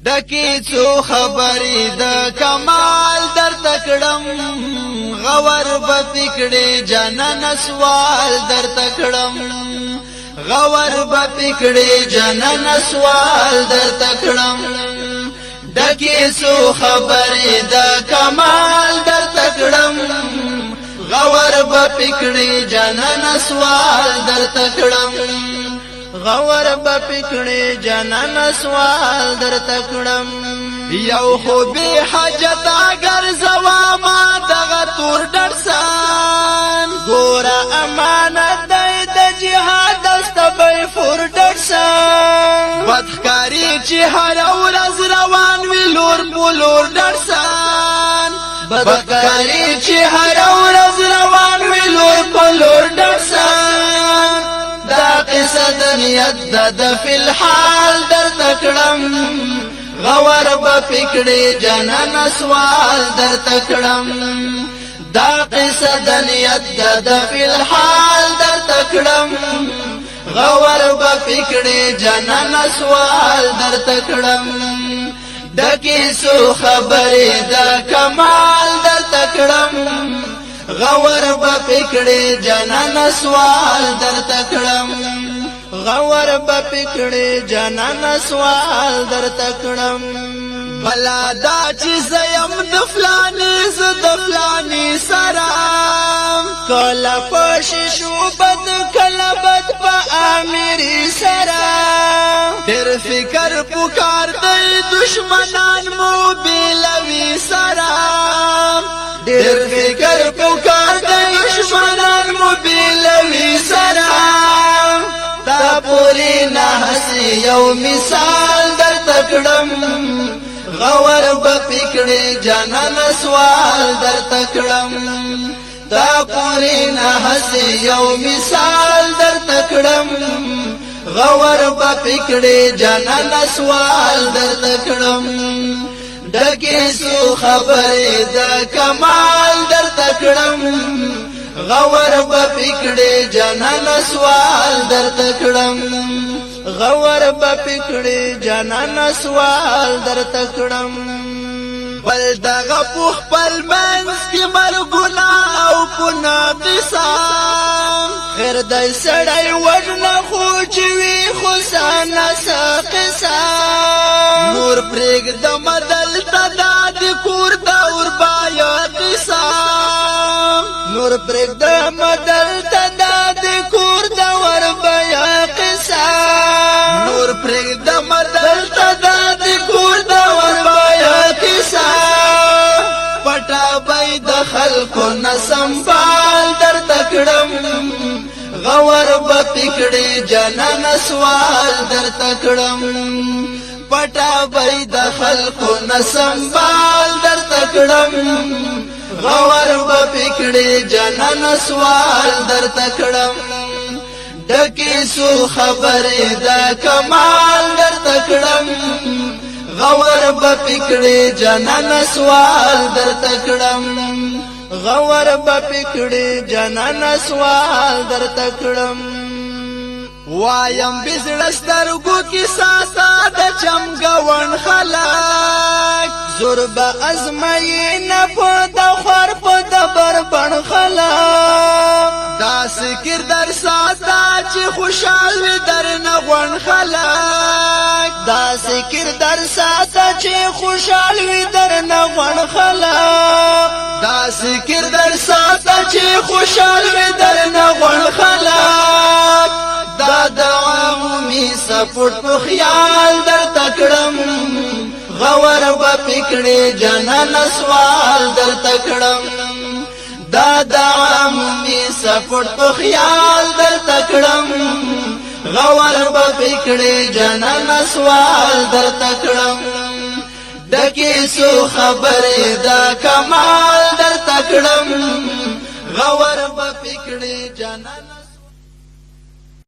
دکی څو خبرې د کمال در تکړم غور به پکړې جنن سوال در تکړم غور به پکړې جنن سوال در تکړم دکی څو خبرې د کمال در تکړم غور به پکړې جنن سوال در تکړم غور با پکڑی جنان سوال در تکڑم یو خوبی حاجت اگر زواما دغا تور درسان گورا امانت دای دا جهاد دست بی فور درسان بدخکاری چی هر اورز روان وی لور بولور درسان بدخکاری چی هر اورز روان وی لور بولور درسان دا قصه د نیت د فی الحال در تکړم غور به پکړې جنان سوال در تکړم دا قصه د نیت د فی الحال در تکړم غور به پکړې جنان سوال در تکړم دکی سو خبرې د کمال در تکړم غور با پکڑی جنان سوال در تکڑم غور با پکڑی جنان سوال در تکڑم بلا دا چی زیم دفلانی زدفلانی سرام کلا پششو بد کلا بد پا آمیری سرام تیر فکر پکار دی دشمنان موبیلوی سرام دیر فکر پکار دی دشمنان موبیلوی سرام تا پوری نحسی یو مثال در تکڑم غور با پکڑی جنان سوال در تکڑم تا پوری نحسی یو مثال در تکڑم غور با پکڑی جنان سوال در تکڑم دکی سو خبری دا کمال در تکڑم غور با پکڑی جنان سوال در تکڑم غور با پکڑی جنان سوال در تکڑم بل دغه پوخ پل منس کی مرګنا او پنا قسم غیر دای سړی وژنه خو چې وی خو سانا قسم نور پرېګ د مدل تداد کور دا اور بایا قسم نور پرېګ د مدل تداد کور دا اور بایا قسم نور پرېګ د مدل تداد کور دا اور بایا قسم پټا بای د خلکو نسنبال در تکړم غور با پکڑی جنان سوال در تکڑم پٹا بای د خلکو نسنبال در تکڑم غور با پکڑی جنان سوال در تکڑم دکی سو خبری دا کمال در تکڑم غور با پکڑی جنان سوال در تکڑم غور با پکڑی جنان سوال در تکڑم وایم بزړسترګو کې ساته د چمګون خلک زور با ازمای نه په د خور په د بربن خلک دا سکر در ساته چې خوشحال وي در نه غون خلک دا سکر در ساته چې خوشحال وي در نه غون خلک دا سکر در ساته چې خوشحال وي در نه غون خلک دا د عمومي سپورټ په خیال در تکړم غور با پکړې جنان سوال در تکړم دا د عمومي سپورټ په خیال در تکړم غور با پکړې جنان سوال در تکړم دکی سو خبرې دا کمال در تکړم غور با پکړې